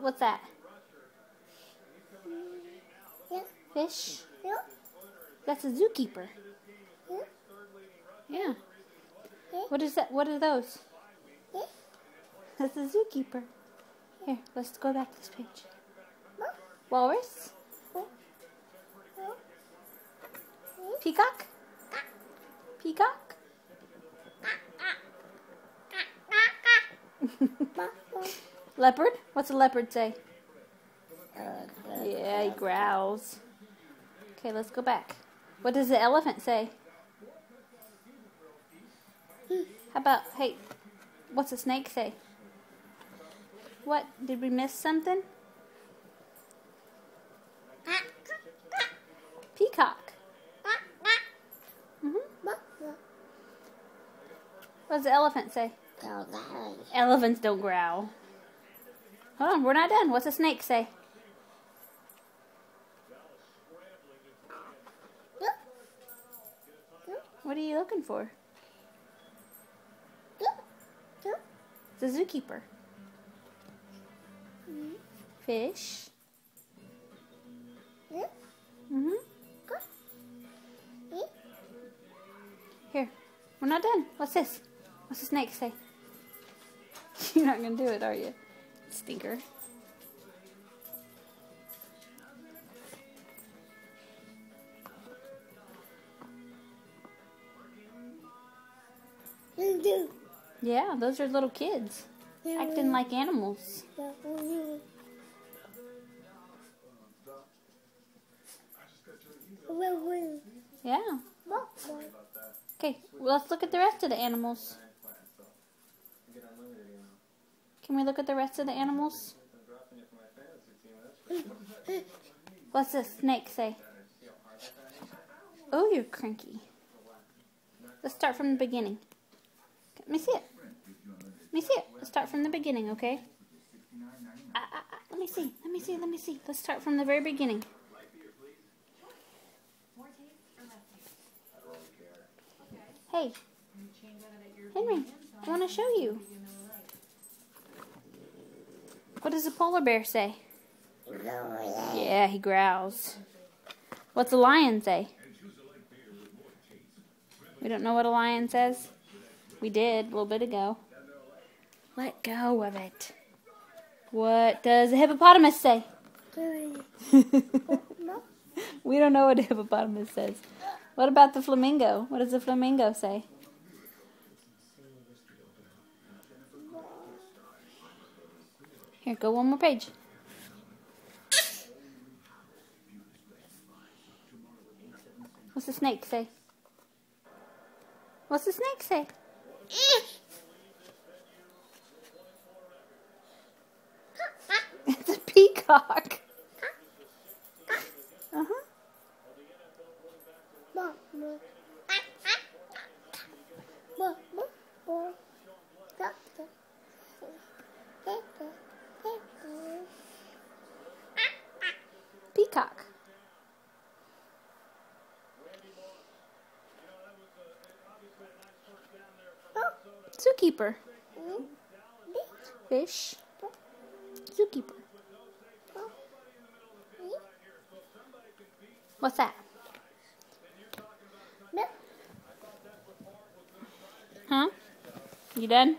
What's that? Yeah. Fish? Yeah. That's a zookeeper. Yeah. Yeah. Yeah. What is that? What are those? Yeah. That's a zookeeper. Here, let's go back to this page. Yeah. Walrus? Yeah. Peacock? Peacock? Leopard? What's a leopard say? Yeah, he growls. Okay, let's go back. What does the elephant say? How about, hey, what's a snake say? What? Did we miss something? Peacock. What does the elephant say? Elephants don't growl. Hold on, we're not done. What's a snake say? What are you looking for? It's a zookeeper. Fish. Here, we're not done. What's this? What's the snake say? You're not going to do it, are you? Stinker. Yeah, those are little kids acting like animals. Yeah. Okay, well, let's look at the rest of the animals. Can we look at the rest of the animals? What's the snake say? Oh, you're cranky. Let's start from the beginning. Let me see it. Let me see it. Let's start from the beginning, okay? Let me see. Let me see. Let me see. Let's start from the very beginning. Hey, Henry, I want to show you. What does a polar bear say? Yeah, he growls. What's a lion say? We don't know what a lion says? We did a little bit ago. Let go of it. What does a hippopotamus say? We don't know what a hippopotamus says. What about the flamingo? What does the flamingo say? Here, go one more page. What's the snake say? What's the snake say? It's a peacock. Peacock. Zookeeper. Fish. Zookeeper. What's that? Huh? You done?